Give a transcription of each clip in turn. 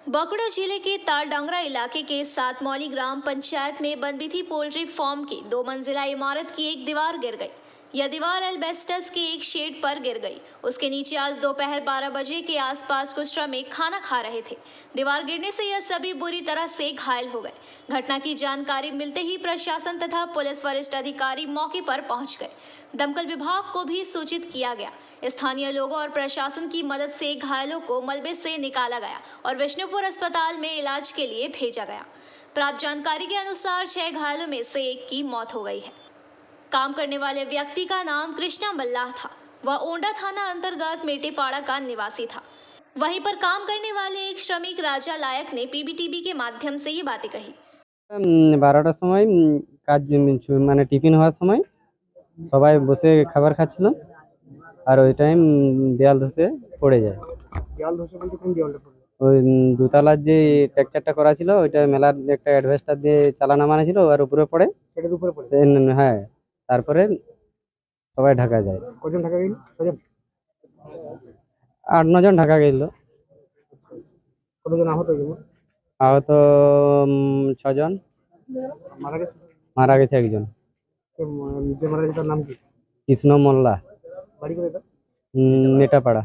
बांकुड़ा जिले के तालडांगरा इलाके के सातमौली ग्राम पंचायत में बनबिथी पोल्ट्री फार्म की 2 मंजिला इमारत की एक दीवार गिर गई। यह दीवार एल्बेस्टस के एक शेड पर गिर गई। उसके नीचे आज दोपहर 12 बजे के आसपास कुछ श्रमिक खाना खा रहे थे। दीवार गिरने से यह सभी बुरी तरह से घायल हो गए। घटना की जानकारी मिलते ही प्रशासन तथा पुलिस वरिष्ठ अधिकारी मौके पर पहुंच गए। दमकल विभाग को भी सूचित किया गया। स्थानीय लोगों और प्रशासन की मदद से घायलों को मलबे से निकाला गया और विष्णुपुर अस्पताल में इलाज के लिए भेजा गया। प्राप्त जानकारी के अनुसार 6 घायलों में से एक की मौत हो गई है। काम करने वाले व्यक्ति का नाम कृष्णा मल्लाह था। वह ओंडा थाना अंतर्गत मेटेपाड़ा का निवासी था। वहीं पर काम करने वाले एक श्रमिक राजा लायक ने पीबीटीवी के माध्यम से ये बातें कही। 12টার সময় কাজ মানে টিফিন হওয়ার সময় সবাই বসে খাবার খাচ্ছিল আর ওই টাইম দেয়াল ধসে পড়ে যায়। দেয়াল ধসে বলতে কোন দেয়ালটা পড়লো? ওই দুতলার যে টেকচারটা করা ছিল ওইটা মেলার একটা অ্যাডভেস্টার দিয়ে চালানো মানে ছিল আর উপরে পড়ে। সেটার উপরে পড়ে? হ্যাঁ, তারপরে সবাই ঢাকা যায়। কজন ঢাকা গেল? 8-9 জন ঢাকা গেল। কতজন আহত হয়েছিল? আহত 6 জন। মারা গেছে একজন। যে মারা গেছে তার নাম কি? কৃষ্ণ মোল্লা। বাড়ি করে এটা? মেটাপাড়া,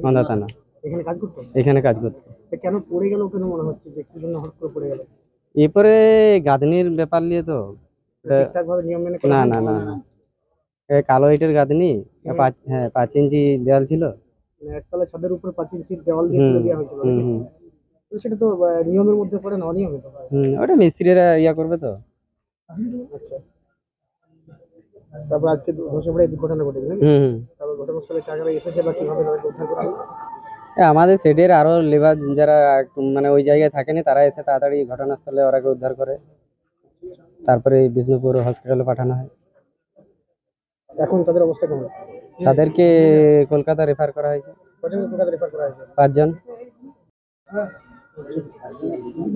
ওন্দা থানা। এখানে কাজ করতো? এখানে কাজ করতো। কেন পড়ে গেল কেন মনে হচ্ছে যে কি জন্য হঠাৎ করে পড়ে গেল? এরপরে গাঁথনির ব্যাপার নিয়ে তো ঠিকঠাকভাবে নিয়ম মেনে না না না কালো ইটের গাঁথনি। 5 ইঞ্চি দেওয়াল ছিল। একতলা ছাদের উপর 5 ইঞ্চি দেওয়াল দিয়ে তুলে দেওয়া হয়েছিল। তো সেটা তো নিয়মের মধ্যে পড়ে না, অনিয়মিত হয়। ওটা মিস্ত্রিরা ইয়া করবে তো। আচ্ছা, তারপর আজকে ধসে পড়ে দুর্ঘটনা ঘটেছে। তারপর ঘটনাস্থলে কারা এসেছে বা কিভাবে তাদেরকে উদ্ধার করা হলো? আমাদের শেডের আরো লেবার যারা মানে ওই জায়গায় থাকেনি তারা এসে তাড়াতাড়ি ঘটনাস্থলে ওরাকে উদ্ধার করে, তারপরে বিষ্ণুপুর হসপিটালে পাঠানো হয়। এখন তাদের অবস্থা কেমন? তাদেরকে কলকাতা রেফার করা হয়েছে। কজন কলকাতা রেফার করা হয়েছে? 5 জন।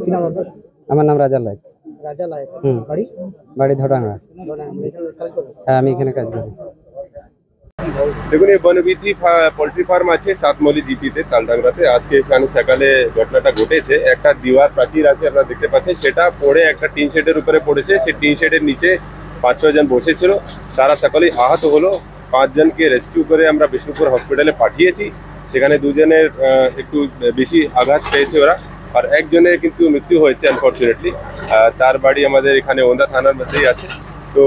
কি নাম আপনার? আমার নাম রাজা লায়ক। রাজা লায়ক। বাড়ি ধোডাঙ্গা। হ্যাঁ, আমি এখানে কাজ করি। দেখুন, এই বনবিথি পোল্ট্রি ফার্ম আছে সাতমৌলি জিপিতে তালডাংরাতে। আজকে এখানে সকালে ঘটনাটা ঘটেছে। একটা দিওয়ার প্রাচীর আছে, আপনারা দেখতে পাচ্ছেন, সেটা পড়ে একটা টিন শেডের উপরে পড়েছে। সেই টিন শেডের নিচে 5-6 জন বসেছিল। তারা সকালেই আহত হলো। 5 জনকে রেস্কিউ করে আমরা বিষ্ণুপুর হসপিটালে পাঠিয়েছি। সেখানে 2 জনের একটু বেশি আঘাত পেয়েছে ওরা, আর একজনের কিন্তু মৃত্যু হয়েছে আনফর্চুনেটলি। তার বাড়ি আমাদের এখানে ওন্দা থানার মধ্যেই আছে। তো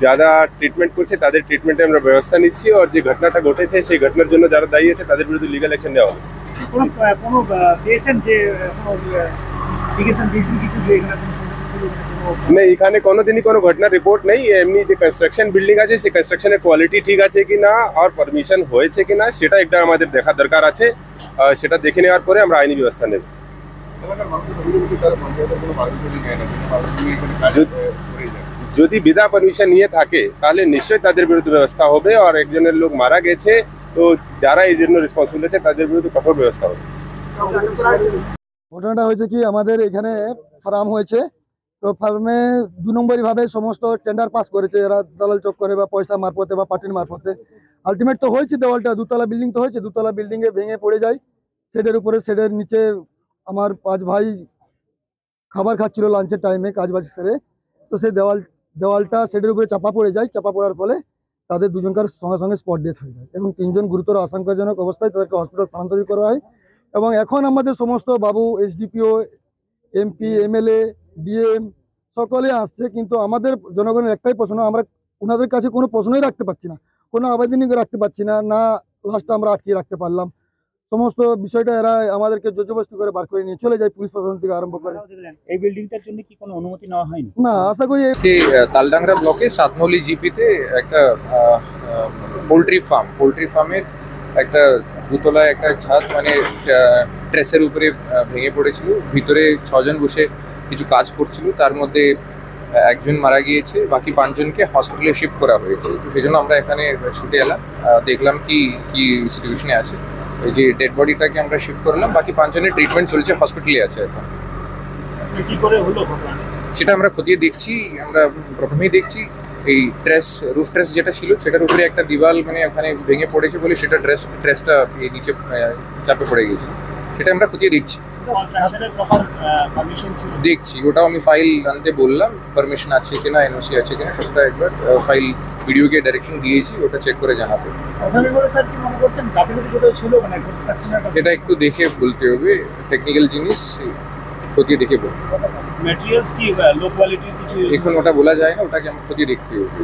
যারা ট্রিটমেন্ট করছে তাদের ট্রিটমেন্টে আমরা ব্যবস্থা নিচ্ছি, আর যে ঘটনাটা ঘটেছে সেই ঘটনার জন্য যারা দায়ী আছে তাদের বিরুদ্ধে লিগ্যাল অ্যাকশন নেওয়া হবে। না, এখানে কোনোদিনই কোনো ঘটনার রিপোর্ট নেই। এমনি যে কনস্ট্রাকশন বিল্ডিং আছে সেই কনস্ট্রাকশনের কোয়ালিটি ঠিক আছে কি না আর পারমিশন হয়েছে কি না সেটা একটা আমাদের দেখা দরকার আছে। সেটা দেখে নেওয়ার পরে আমরা আইনি ব্যবস্থা নেব। যদি বিনা পারমিশন নিয়ে থাকে তাহলে নিশ্চয়ই তাদের বিরুদ্ধে ব্যবস্থা হবে, আর একজনের লোক মারা গেছে, তো যারা এই জন্য রেসপন্সিবল আছে তাদের বিরুদ্ধে কঠোর ব্যবস্থা হবে। ঘটনাটা হয়েছে কি, আমাদের এখানে ফার্ম হয়েছে, তো ফার্মে 2 নম্বরই ভাবে সমস্ত টেন্ডার পাস করেছে এরা দালাল চক্করে বা পয়সা মারফতে বা পার্টির মারফতে। আলটিমেট তো হয়েছে দেওয়ালটা, 2তলা বিল্ডিং তো হয়েছে, 2তলা বিল্ডিংয়ে ভেঙে পড়ে যায়। শেডের উপরে, শেডের নিচে আমার 5 ভাই খাবার খাচ্ছিল লাঞ্চের টাইমে কাজ বাজ সেরে। তো সেই দেওয়ালটা শেডের উপরে চাপা পড়ে যায়। চাপা পড়ার ফলে তাদের 2 জনকার সঙ্গে সঙ্গে স্পট ডেথ হয়ে যায় এবং 3 জন গুরুতর আশঙ্কাজনক অবস্থায় তাদেরকে হসপিটাল স্থানান্তরিত করা হয়। এবং এখন আমাদের সমস্ত বাবু, এসডিপিও, এমপি, এমএলএ, ডিএম সকলে আসছে, কিন্তু আমাদের জনগণের একটাই প্রশ্ন, আমরা ওনাদের কাছে কোনো প্রশ্নই রাখতে পারছি না, কোনো আবেদনই রাখতে পারছি না। লাস্টে আমরা আটকে রাখতে পারলাম। সমস্ত বিষয়টা এরা আমাদেরকে জোরজবরদস্তি করে বার করে নিয়ে চলে যায়, পুলিশ প্রশাসন থেকে আরম্ভ করে। এই বিল্ডিংটার জন্য কি কোনো অনুমতি নেওয়া হয়নি? না, আশা করি তালডাংরা ব্লকে সাতমৌলি জিপিতে একটা পোল্ট্রি ফার্মের একটা 2তলায় একটা ছাদ মানে ট্রেসের উপরে ভেঙে পড়েছিল। ভিতরে 6 জন বসে কিছু কাজ করছিল, তার মধ্যে একজন মারা গিয়েছে, বাকি 5 জনকে হসপিটালে শিফট করা হয়েছে। তো সেই জন্য আমরা এখানে ছুটে এলাম, দেখলাম কি সিচুয়েশনে আছে। এই যে ডেড বডিটাকে আমরা শিফট করলাম, বাকি 5 জনের ট্রিটমেন্ট চলছে, হসপিটালে আছে এখন। কি করে হলো সেটা আমরা খতিয়ে দেখছি। আমরা প্রথমেই দেখছি এই রুফ ট্রেস যেটা ছিল সেটার উপরে একটা দিওয়াল মানে ওখানে ভেঙে পড়েছে বলে সেটা ট্রেসটা নিচে চাপে পড়ে গেছে। সেটা আমরা খতিয়ে দেখছি। কনস্ট্রাকশনের প্রপার পারমিশন ছিল? দেখছি, ওটাও আমি ফাইল আনতে বললাম, পারমিশন আছে কিনা, এনওসি আছে কিনা, সবটা একবার ফাইল ভিডিওকে ডাইরেকশন দিয়েছি, ওটা চেক করে জানাতে। প্রাথমিকভাবে স্যার কি মনে করছেন গাফিলতি কোথাও ছিল মানে কনস্ট্রাকশনের? এটা একটু দেখে বলতে হবে, টেকনিক্যাল জিনিস খতিয়ে দেখে বলতে হবে। ম্যাটেরিয়ালস কি লো কোয়ালিটির কিছু? এখন ওটা বলা যায় না, ওটাকে আমার খতিয়ে দেখতে হবে।